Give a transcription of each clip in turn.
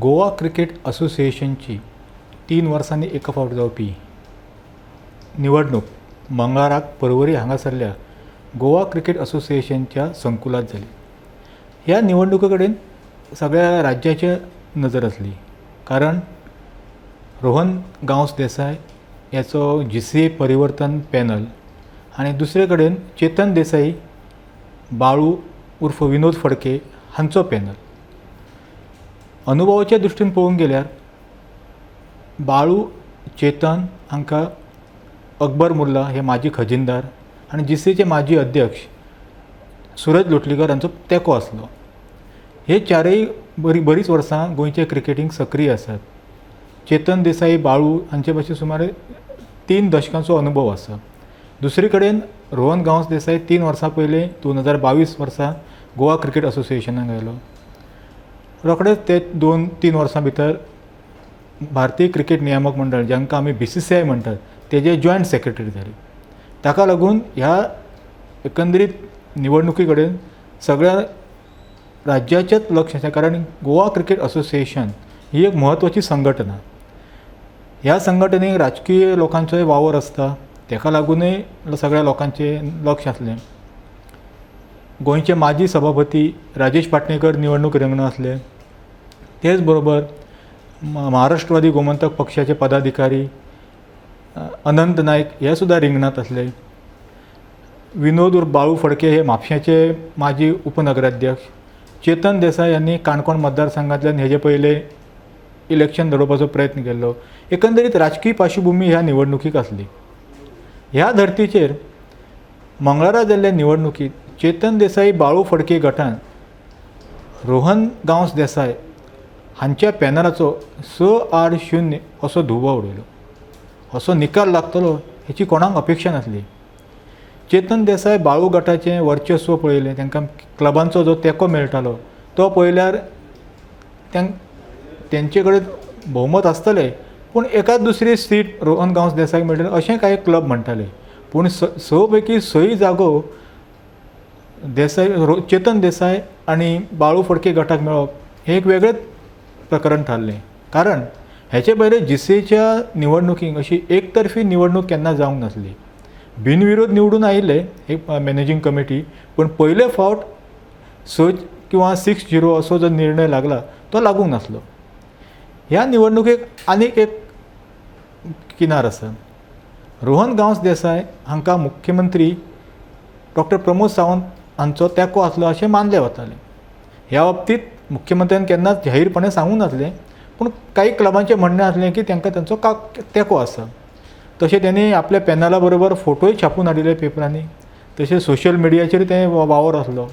Goa cricket असोसिएशनची 3 वर्सांनी एका फावट जावपी निवडणूक मंगळाराक पर्वरी हांगासरल्या गोवा क्रिकेट असोसिएशनच्या संकुलात जाली. ह्या निवडणुके कडेन सगळ्या राज्याची नजर आसली, कारण रोहन गांवस देसाय याचो GCA परिवर्तन पॅनल आणि दुसरे कडेन चेतन देसाई, बाळू उर्फ विनोद फडके हांचो पॅनल. अनुभवाच्या दृश्टीन पळोवंक गेल्यार बाळू, चेतन हांकां अकबर मुल्ला हे माजी खजिनदार आणि GCAचे माजी अध्यक्ष सूरज लोटलीकर हांचो तेंको आसलो. हे चारय बरीच वर्सां गोंयचे क्रिकेटींक सक्रीय आसात. चेतन देसाई, बाळू हांचे भाशेन सुमारे 3 दशकांचो अनुभव आसा. दुसरे कडेन रोहन गांवस देसाय 3 वर्सां पयलीं 2022 वर्सा गोवा क्रिकेट असोसिएशनाक आयलो. रोखडेच ते 2-3 वर्सां भितर भारतीय क्रिकेट नियामक मंडळ, जांकां आमी BCCI म्हणटात, तेजे जॉयंट सेक्रेटरी जाले. ताका लागून ह्या एकंदरीत निवडणुकी कडेन सगळ्या राज्याचेच लक्ष आसा, कारण गोवा क्रिकेट असोसिएशन ही एक म्हत्वाची संघटना. ह्या संघटनेक राजकीय लोकांचोय वावर आसता, तेका लागूनय सगळ्या लोकांचें लक्ष आसलें. गोंयचे माजी सभापती राजेश पाटणेकर निवडणूक रिंगणां आसले. तेच बरोबर महाराष्ट्रवादी गोमंतक पक्षाचे पदाधिकारी अनंत नायक हे सुद्धा रिंगणात आसले. विनोद उर्फ बाळू फडके हे म्हापश्याचे माजी उपनगराध्यक्ष. चेतन देसाई यांनी काणकोण मतदारसंघांतल्यान हेजे पयले इलेक्शन लडोवपाचो प्रयत्न केल्लो. एकंदरीत राजकीय पार्श्वभूमी ह्या निवडणुकीक आसली. ह्या धर्तीचेर मंगळारा जाल्ल्या निवडणुकीत चेतन देसाई, बाळू फडके गटान रोहन गांवस देसाय हांच्या पॅनलाचो 6-8-0 असो धुबो उडयलो. असो निकाल लागतलो हेची कोणाक अपेक्षा नासली. चेतन देसाय, बाळू गटाचें वर्चस्व पळयलें, तांकां क्लबांचो जो तेंको मेळटालो तो पळयल्यार तेंचे कडेन भोवमत आसतलें, पूण एकाच दुसरी सीट रोहन गांवस देसायक मेळटलें अशें कांय क्लब म्हणटाले. पूण 6 पैकी 6 जागो देसाय, चेतन देसाय आनी बाळू फडके गटाक मेळप हें एक वेगळेंच प्रकरण थारलें. कारण हेचे भायर GCAच्या निवडणुकीक अशी एकतर्फी निवडणूक केन्ना जावंक नासली. बिनविरोध निवडून आयिल्ले एक मॅनेजींग कमिटी, पूण पयले फावट 6 किंवा 6-0 असो जो निर्णय लागला तो लागूंक नासलो. ह्या निवडणुकेक आनीक एक किनार आसा. रोहन गांवस देसाय हांकां मुख्यमंत्री डॉक्टर प्रमोद सावंत हांचो तेंको आसलो अशें मानलें वतालें. ह्या बाबतींत मुख्यमंत्र्यान केन्नाच जाहीरपणे सांगूंक नासलें, पूण काही क्लबांचें म्हणणें आसलें की तांकां तांचो तेंको आसा. तशें त्यांनी आपल्या पॅनला बरोबर फोटोय छापून हाडिल्ले पेपरांनी. तशें सोशल मिडियाचेर तें वावर आसलो.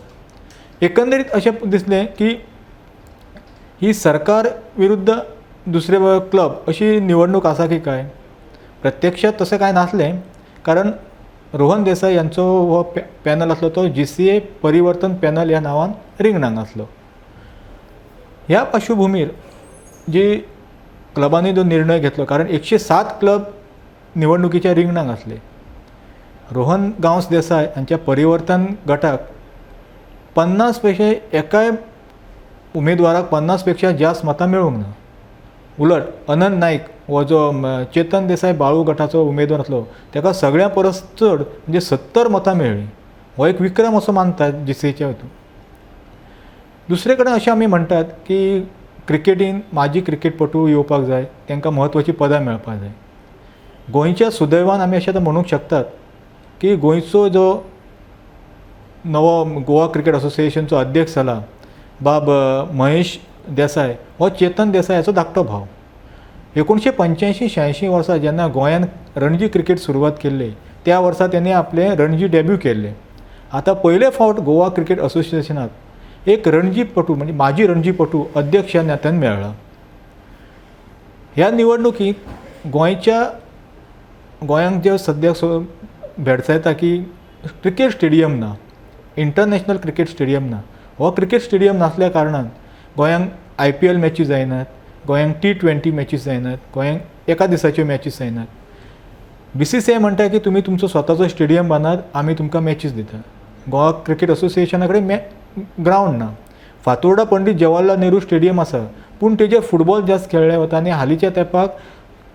एकंदरीत अशें दिसलें की ही सरकार विरुद्ध दुसरे क्लब अशी निवडणूक आसा की काय. प्रत्यक्षात तसें कांय नासलें, कारण रोहन देसाय यांचो हो पॅनल आसलो तो GCA परिवर्तन पॅनल ह्या नांवान रिंगणांक आसलो. ह्या पार्श्वभूमीर जी क्लबांनी जो निर्णय घेतलो, कारण 107 क्लब निवडणुकीच्या रिंगणांक आसले. रोहन गांवस देसाय हांच्या परिवर्तन गटाक 50 पेक्षा एकाय उमेदवाराक 50 पेक्षा जास्त मतां मेळूंक ना. उलट अनंत नायक हो जो चेतन देसाय बाळू गटाचो उमेदवार आसलो ताका सगळ्यां परस चड म्हणजे 70 मतां मेळ्ळीं. हो एक विक्रम असो मानतात GCAच्या हातूंत. दुसरे कडेन अशें आमी म्हणटात की क्रिकेटीन माजी क्रिकेटपटू येवपाक जाय, तांकां म्हत्वाची पदां मेळपाक जाय. गोंयच्या सुदैवान आमी अशें म्हणूंक शकतात की गोंयचो जो नवो गोवा क्रिकेट असोसिएशनचो अध्यक्ष जाला बाब महेश देसाय, हो चेतन देसाय हाचो धाकटो भाव. 1985-86 वर्सा जेन्ना गोंयान रणजी क्रिकेट सुरवात केल्ली त्या वर्सा त्यांनी आपले रणजी डेब्यू केल्ले. आतां पयले फावट गोवा क्रिकेट असोसिएशनाक एक रणजीपटू म्हणजे माजी रणजीपटू अध्यक्ष ह्या नात्यान मेळ्ळा. ह्या निवडणुकीत गोंयांक जे सद्याक भेडसायता की क्रिकेट स्टेडियम ना, इंटरनॅशनल क्रिकेट स्टेडियम ना. हो क्रिकेट स्टेडियम नासल्या कारणान गोंयांक IPL मॅचीस जायनात, गोंयांक T20 मॅचीस जायनात, गोंयांक एका दिसाच्यो मॅचीस जायनात. BCCI म्हणटा की तुमी तुमचो स्वताचो स्टेडियम बांदात, आमी तुमकां मॅचीस दिता. गोवा क्रिकेट असोसिएशना कडेन ग्रावंड ना. फातोर्डा पंडीत जवाहरलाल नेहरू स्टेडियम आसा, पूण तेजे फुटबॉल जास्त खेळ्ळे वता आनी हालींच्या तेंपाक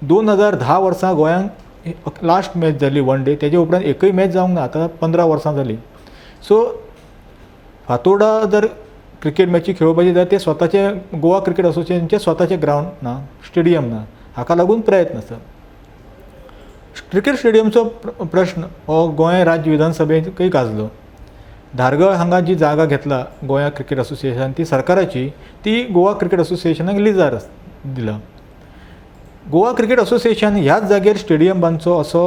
2010 वर्सा गोंयांक लास्ट मॅच जाली वन डे, तेजे उपरांत एकूय मॅच जावंक ना, आतां 15 वर्सां जालीं. सो फातोर्डा जर क्रिकेट मॅची खेळोवपाची जाल्यार ते स्वताचे गोवा क्रिकेट असोसिएशनचे स्वताचे ग्रावंड ना, स्टेडियम ना, हाका लागून प्रयत्न आसा. क्रिकेट स्टेडियमचो प्रश्न हो गोंय राज्य विधानसभेकय गाजलो. धारगळ हांगा जी जागा घेतला गोंया क्रिकेट असोसिएशन ती सरकाराची, ती गोवा क्रिकेट असोसिएशनाक लिजार दिला. गोवा क्रिकेट असोसिएशन ह्याच जाग्यार स्टेडियम बांदचो असो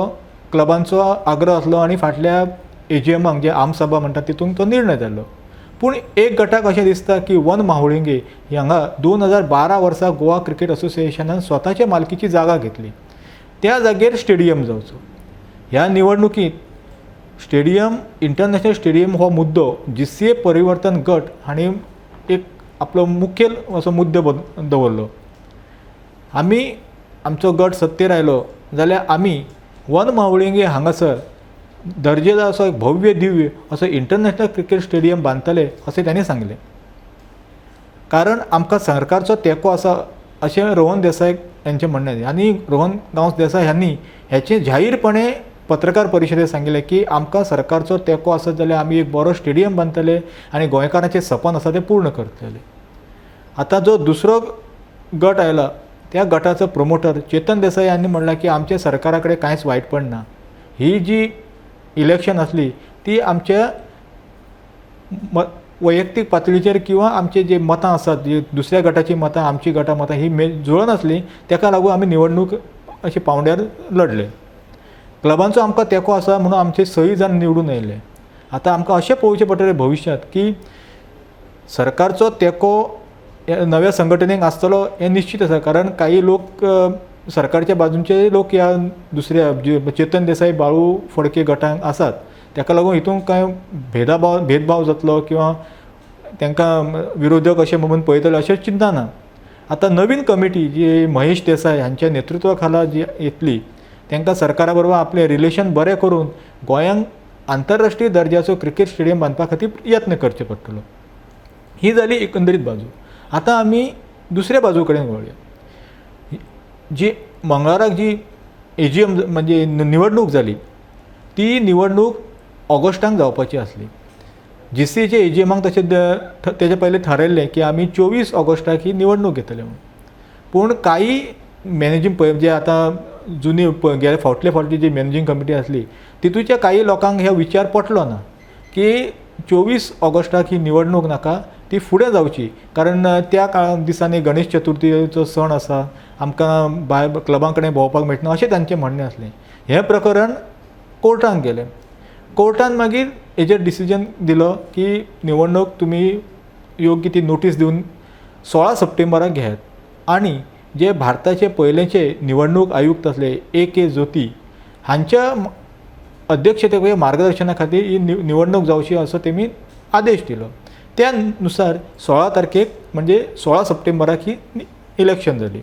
क्लबांचो आग्रह आसलो आनी फाटल्या एजीएमाक जे आमसभा म्हणटात तितून तो निर्णय जाल्लो. पूण एक गटाक अशें दिसता की वन माहुळिंगे हांगा 2012 वर्सा गोवा क्रिकेट असोसिएशनान स्वताच्या मालकीची जागा घेतली, त्या जाग्यार स्टेडियम जावचो. ह्या निवडणुकीत स्टेडियम, इंटरनॅशनल स्टेडियम हो मुद्दो GCA परिवर्तन गट हांणी एक आपलो मुखेल असो मुद्दो दवरलो. आमी आमचो गट सत्तेर आयलो जाल्यार आमी वन मावळिंगे हांगासर दर्जेदार असो एक भव्य दिव्य असो इंटरनॅशनल क्रिकेट स्टेडियम बांदतले अशें त्यांनी सांगलें. कारण आमकां सरकारचो तेंको आसा अशें रोहन देसाय यांचें म्हणणें. आनी रोहन गांवस देसाय हांणी हेचें जाहीरपणे पत्रकार परिशदेंत सांगिल्लें की आमकां सरकारचो तेंको आसत जाल्यार आमी एक बरो स्टेडियम बांदतले आनी गोंयकारांचें सपन आसा तें पूर्ण करतले. आतां जो दुसरो गट आयला त्या गटाचो प्रमोटर चेतन देसाय हांणी म्हणलां की आमच्या सरकारा कडेन कांयच वायटपण ना. ही जी इलेक्शन आसली ती आमच्या वैयक्तीक पातळीचेर किंवा आमचे जे मतां आसात, जी दुसऱ्या गटाची मतां आमची गटा मतां ही जुळन आसली, तेका लागून आमी निवडणूक अशी पावंड्यार लढले. क्लबांचो आमकां तेंको आसा म्हणून आमचे 6 जाण निवडून येयले. आतां आमकां अशें पळोवचें पडटलें भविश्यांत की सरकारचो तेंको नव्या संघटनेक आसतलो हें निश्चित आसा. कारण काही लोक सरकारच्या बाजूचे लोक ह्या दुसऱ्या चेतन देसाय बाळू फडके गटांक आसात, ताका लागून हितूंक कांय भेदभाव जातलो किंवा तांकां विरोधक अशें म्हणून पळयतले अशें चिंता ना. आतां नवीन कमिटी जी महेश देसाय हांच्या नेतृत्वा खाला जी येतली, तांकां सरकारा बरोबर आपलें रिलेशन बरें करून गोंयांक आंतरराष्ट्रीय दर्जाचो क्रिकेट स्टेडियम बांदपा खातीर यत्न करचे पडटलो. ही जाली एकंदरीत बाजू. आतां आमी दुसऱ्या बाजू कडेन वळया. जी मंगळाराक जी एजीएम म्हणजे निवडणूक जाली, ती निवडणूक ऑगस्टाक जावपाची आसली. GCAचे एजीएमाक तशें तेजे पयलीं थारायल्लें की आमी 24 ऑगस्टाक ही निवडणूक घेतले म्हणून. पूण काही मॅनेजींग जे आतां जुनी गेले फावटली जी मॅनेजींग कमिटी आसली तितूच्या काही लोकांक हे विचार पटलो ना की 24 ऑगस्टाक ही निवडणूक नाका, ती फुडें जावची. कारण त्या दिसांनी गणेश चतुर्थीचो सण आसा, आमकां भायर क्लबां कडेन भोंवपाक मेळटना अशें तांचें म्हणणें आसलें. हें प्रकरण कोर्टान गेलें. कोर्टान मागीर हेजेर डिसिजन दिलो की निवडणूक तुमी योग्य ती नोटीस दिवन 16 सप्टेंबराक घेयात. आनी जे भारताचे पयलेचे निवडणूक आयुक्त आसले AK ज्योती हांच्या अध्यक्षतेक मार्गदर्शना खातीर ही निवडणूक जावची असो तेमी आदेश दिलो. त्यानुसार 16 तारखेक म्हणजे 16 सप्टेंबराक ही इलेक्शन जाली.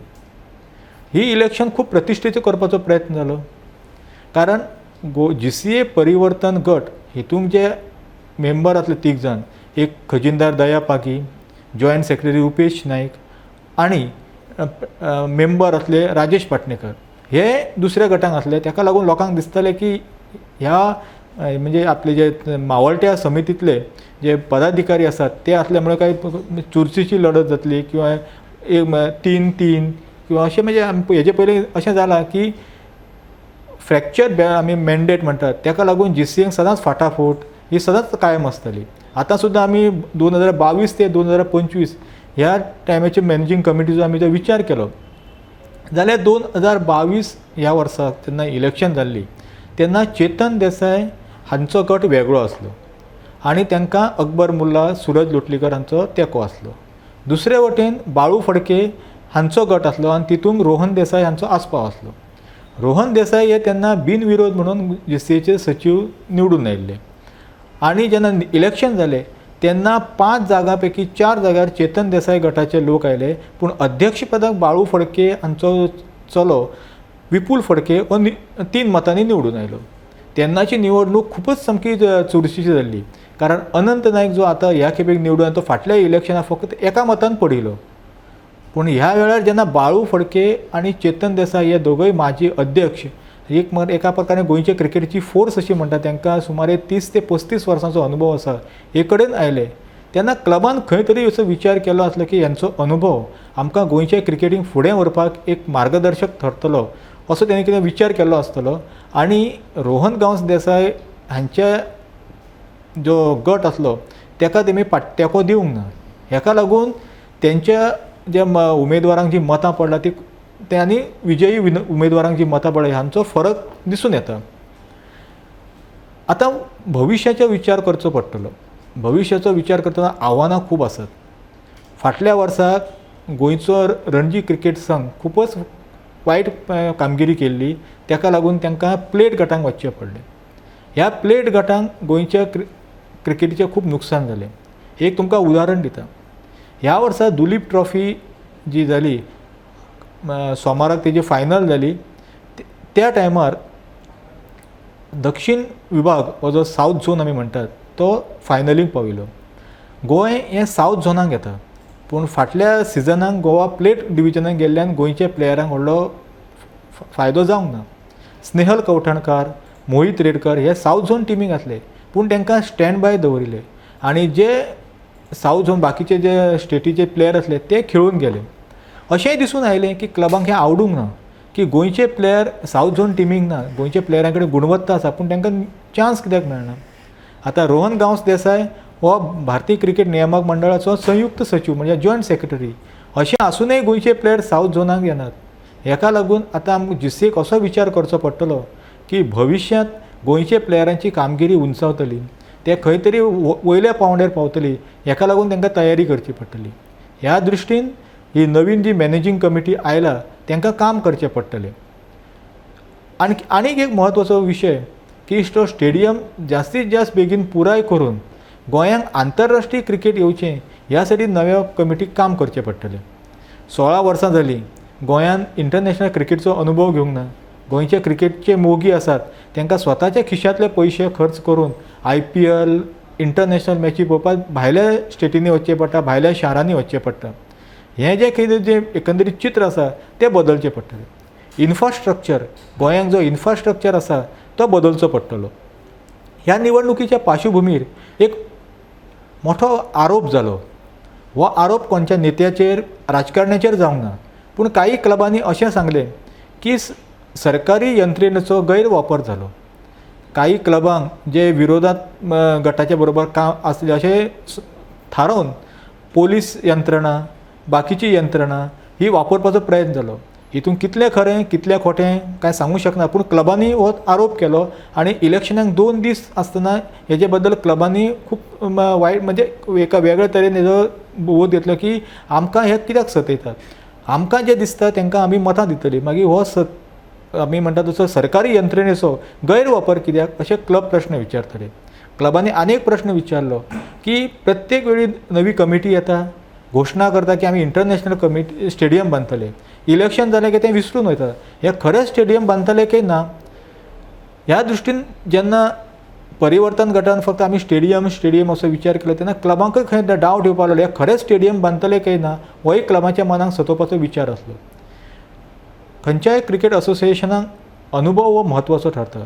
ही इलेक्शन खूब प्रतिश्ठेचो करपाचो प्रयत्न जालो. कारण GCA परिवर्तन गट हितूंक जे मेंबर आसले 3 जाण, एक खजिनदार दया पागी, जॉयंट सेक्रेटरी रुपेश नायक आनी मेंबर आसले राजेश पाटणेकर, हे दुसऱ्या गटांक आसले. ताका लागून लोकांक दिसतालें की ह्या म्हणजे आपले जे मावळट्या समितीतले जे पदाधिकारी आसात ते असल्यामुळे काही चुरशीची लढत जातली किंवा 3-3 किंवा अशें. म्हणजे हेजे पयलीं अशें जालां की फ्रॅक्चर आमी मॅन्डेट म्हणटात ताका लागून GCAक सदांच फाटाफूट ही सदांच कायम आसतली. आतां सुद्दां आमी 2022 ते 2025 ह्या टायमाचे मॅनेजींग कमिटीचो आमी जर विचार केलो जाल्यार 2022 ह्या वर्सा जेन्ना इलेक्शन जाल्ली तेन्ना चेतन देसाय हांचो गट वेगळो आसलो आनी तांकां अकबर मुल्ला, सूरज लोटलीकर हांचो तेंको आसलो. दुसरे वटेन बाळू फडके हांचो गट आसलो आनी तितूंत रोहन देसाय हांचो आस्पाव आसलो. रोहन देसाय हे तेन्ना बिनविरोध म्हणून GCAचे सचिव निवडून आयिल्ले. आनी जेन्ना इलेक्शन जालें तेन्ना 5 जागां पैकी 4 जाग्यार चेतन देसाय गटाचे लोक आयले. पूण अध्यक्षपदाक बाळू फडके हांचो चलो विपुल फडके हो 3 मतांनी निवडून आयलो. तेन्नाची निवडणूक खूबच सामकी चुरशीची जाल्ली. कारण अनंत नायक जो आतां ह्या खेपेक निवडून तो फाटल्या इलेक्शनाक फकत एका मतान पडिलो. पूण ह्या वेळार जेन्ना बाळू फडके आनी चेतन देसाय हे दोगूय माजी अध्यक्ष एका प्रकारे गोंयचे क्रिकेटीची फोर्स अशी म्हणटा, तांकां सुमारे 30 ते 35 वर्सांचो अनुभव आसा, एक कडेन आयले तेन्ना क्लबान खंय तरी असो विचार केलो आसलो की यांचो अनुभव आमकां गोंयचे क्रिकेटींग फुडें व्हरपाक एक मार्गदर्शक ठरतलो असो तेणें कितें विचार केल्लो आसतलो. आनी रोहन गांवस देसाय हांच्या जो गट आसलो ताका तेमी तेंको दिवंक ना. हेका लागून तेंच्या ज्या उमेदवारांक जी मतां पडला ती त्यांनी विजयी उमेदवारांक जी मतां पडला हांचो फरक दिसून येता. आतां भविश्याचो विचार करचो पडटलो. भविश्याचो विचार करतना आव्हानां खूब आसात. फाटल्या वर्साक गोंयचो रणजी क्रिकेट संघ खूबच वायट कामगिरी केल्ली, ताका लागून तांकां प्लेट गटांक वचचें पडलें. ह्या प्लेट गटांक गोंयच्या क्रिकेटीचें खूब नुकसान जालें. एक तुमकां उदाहरण दिता. ह्या वर्सा दुलीप ट्रॉफी जी जाली सोमाराक तेजी फायनल जाली, त्या टायमार दक्षिण विभाग हो जो सावथ झोन आमी म्हणटात तो फायनलीक पाविल्लो. गोंय हें सावथ झोनाक येता, पूण फाटल्या सिजनाक गोवा प्लेट डिविजनाक गेल्ल्यान गोंयच्या प्लेयरांक व्हडलो फायदो जावंक ना. स्नेहल कवठणकार, मोहित रेडकर हे सावथ झोन टिमीक आसले, पूण तांकां स्टँड बाय दवरिल्ले आनी जे सावथ झोन बाकीचे जे स्टेटीचे प्लेयर आसले ते खेळून गेले. अशेंय दिसून आयलें की क्लबांक हें आवडूंक ना की गोंयचे प्लेयर सावथ झोन टिमीक ना, गोंयच्या प्लेयरां कडेन गुणवत्ता आसा पूण तांकां चान्स कित्याक मेळना. आतां रोहन गांवस देसाय हो भारतीय क्रिकेट नियामक मंडळाचो संयुक्त सचिव म्हणजे जॉयंट सेक्रेटरी. अशें आसूनय गोंयचे प्लेयर सावथ झोनाक येनात. हेका लागून आतां आमकां जीसीएक असो विचार करचो पडटलो की भविश्यांत गोंयचे प्लेयरांची कामगिरी उंचावतली, ते खंय तरी वयल्या पांवड्यार पावतली. हेका लागून तांकां तयारी करची पडटली. ह्या दृश्टीन ही नवीन जी मॅनेजींग कमिटी आयला तांकां काम करचें पडटलें. आनीक एक म्हत्वाचो विशय की तो स्टेडियम जास्तीत जास्त बेगीन पुराय करून गोंयांक आंतरराष्ट्रीय क्रिकेट येवचें ह्या साठी नव्या कमिटीक काम करचें पडटलें. 16 वर्सां जालीं गोंयान इंटरनॅशनल क्रिकेटचो अनुभव घेवंक ना. गोंयचे क्रिकेटचे मोगी आसात तांकां स्वताच्या खिशांतले पयशे खर्च करून IPL इंटरनॅशनल मॅची पळोवपाक भायल्या स्टेटींनी वचचें पडटा, भायल्या शारांनी वचचें पडटा. हें जें कितें जें एकंदरीत चित्र आसा तें बदलचें पडटलें. इन्फ्रास्ट्रक्चर गोंयांक जो इन्फ्रास्ट्रक्चर आसा तो बदलचो पडटलो. ह्या निवडणुकीच्या पार्श्वभुमीर एक मोठो आरोप जालो. हो आरोप खंयच्या नेत्याचेर राजकारण्याचेर जावंक ना, पूण काही क्लबांनी अशें सांगलें की सरकारी यंत्रणेचो गैरवापर जालो. काही क्लबांक जे विरोधात गटाच्या बरोबर काम आसले अशें थारावन पोलीस यंत्रणा बाकीची यंत्रणा ही वापरपाचो प्रयत्न जालो. हितून कितलें खरें कितलें खोटें कांय सांगूंक शकना, पूण क्लबांनी हो आरोप केलो आनी इलेक्शनाक 2 दीस आसतना हेजे बद्दल क्लबांनी खूब वायट म्हणजे एका वेगळ्या तरेन हेजो बोध घेतलो की आमकां हे कित्याक सतयतात, आमकां जें दिसता तांकां आमी मतां दितलीं, मागीर हो आमी म्हणटा तसो सरकारी यंत्रणेचो गैरवापर कित्याक अशे क्लब प्रश्न विचारतले. क्लबांनी आनीक प्रश्न विचारलो की प्रत्येक वेळी नवी कमिटी येता, घोशणा करता की आमी इंटरनॅशनल स्टेडियम बांदतले, इलेक्शन जालें की तें विसरून वयता. हे खरें स्टेडियम बांदतले की ना. ह्या दृश्टीन जेन्ना परिवर्तन गटान फक्त आमी स्टेडियम असो विचार केलो तेन्ना क्लबांकय खंय डावट येवपाक लागलो हे खरें स्टेडियम बांदतले काय ना, हो एक क्लबाच्या मनाक सतोवपाचो विचार आसलो. खंयच्याय क्रिकेट असोसिएशनाक अनुभव हो म्हत्वाचो ठरता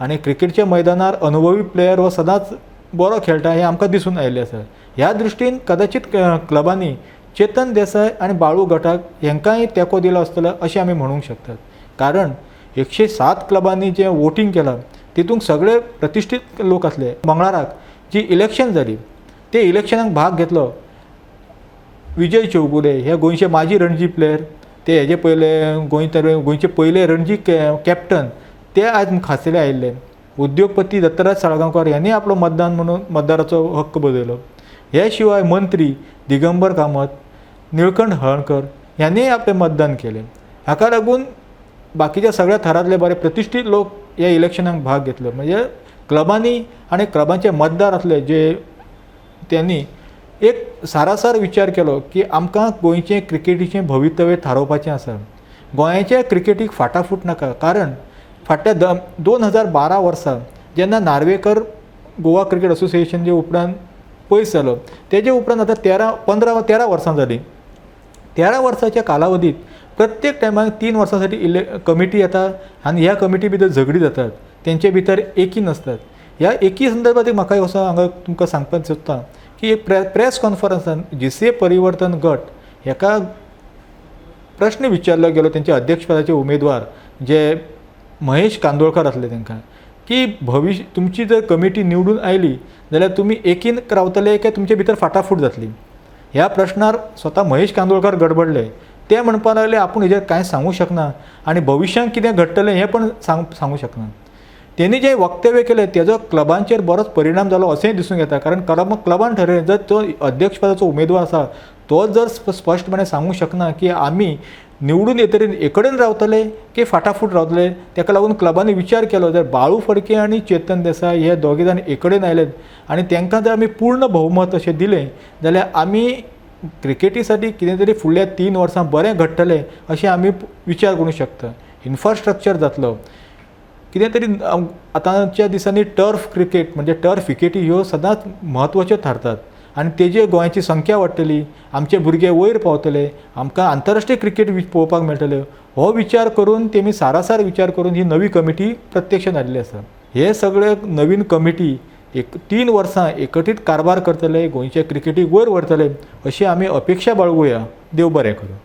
आनी क्रिकेटच्या मैदानार अनुभवी प्लेयर हो सदांच बरो खेळटा हें आमकां दिसून आयिल्लें आसा. ह्या दृश्टीन कदाचित क्लबांनी चेतन देसाय आनी बाळू गटाक हेंकांय तेंको दिलो आसतलो अशें आमी म्हणूंक शकतात. कारण 107 क्लबांनी जें वोटींग केलां तितूंत सगळे प्रतिश्ठीत लोक आसले. मंगळाराक जी इलेक्शन जाली ते इलेक्शनाक भाग घेतलो विजय चौगुले हे गोंयचे माजी रणजी प्लेयर, ते हेजे पयले गोंयचे पयले रणजी कॅप्टन ते आयज खासेले आयिल्ले. उद्योगपती दत्तराज साळगांवकर यांनी आपलो मतदान म्हणून मतदाराचो हक्क बजयलो. हे शिवाय मंत्री दिगंबर कामत, निळकंठ हळर्णकर यांनी आपले मतदान केलें. हाका लागून बाकीच्या सगळ्या थरांतले बरे प्रतिश्ठीत लोक ह्या इलेक्शनाक भाग घेतलो. म्हणजे क्लबांनी आनी क्लबांचे मतदार आसले जे त्यांनी एक सारासार विचार केलो की आमकां गोंयचें क्रिकेटीचें भवितव्य थारोवपाचें आसा. गोंयाच्या क्रिकेटीक फाटाफूट नाका. कारण फाटल्या 2012 वर्सा जेन्ना नार्वेकर गोवा क्रिकेट असोसिएशन जे उपरांत पयस जालो तेजे उपरांत आतां 13 वर्सां जालीं. 13 वर्साच्या कालावधीत प्रत्येक टायमार 3 वर्सांसाठी कमिटी येता आनी ह्या कमिटी भितर झगडी जातात, तेंचे भितर एकी नसतात. ह्या एकी संदर्भात एक म्हाका असो हांगा तुमकां सांगपाक सोदतां की एक प्रेस कॉन्फरन्सान जीसीए परिवर्तन गट हेका प्रश्न विचारलो गेलो तेंचे अध्यक्षपदाचे उमेदवार जे महेश कांदोळकर आसले तांकां की भविष्य तुमची जर कमिटी निवडून आयली जाल्यार तुमी एकीन रावतले काय तुमचे भितर फाटाफूट जातली. ह्या प्रश्नार स्वता महेश कांदोळकर गडबडले. ते म्हणपाक लागले आपूण हेजेर कांय सांगूं शकना आनी भविश्यांत कितें घडटलें हें पण सांगूं शकना. त्यांनी जे वक्तव्य केले तेजो क्लबांचेर बरोच परिणाम जालो अशेंय दिसून येता. कारण क्लबान ठरयलें जर तो अध्यक्षपदाचो उमेदवार आसा तो जर स्पश्टपणे सांगूं शकना की आमी निवडून येतरेन एकडेन रावतले की फाटाफूट रावतले, ताका लागून क्लबांनी विचार केलो जर बाळू फडके आनी चेतन देसाय हे दोगे जाण एकडेन आयलेत आनी तांकां जर आमी पूर्ण भोवमत अशें दिलें जाल्यार आमी क्रिकेटी कितें तरी फुडल्या 3 वर्सां बरें घडटलें अशें आमी विचार करूंक शकता. इन्फ्रास्ट्रक्चर जातलो कितें तरी. आतांच्या दिसांनी टर्फ क्रिकेट म्हणजे टर्फ विकेटी ह्यो सदांच म्हत्वाच्यो थारतात आनी तेजे गोंयाची संख्या वाडटली, आमचे भुरगे वयर पावतले, आमकां आंतरराष्ट्रीय क्रिकेट पळोवपाक मेळटल्यो. हो विचार करून तेमी सारासार विचार करून ही नवी कमिटी प्रत्यक्षांत हाडली आसा. हे सगळे नवीन कमिटी 3 वर्सां एकठीत कारभार करतले, गोंयचे क्रिकेटीक वयर व्हरतले अशी आमी अपेक्षा बाळगुया. देव बरें करूं.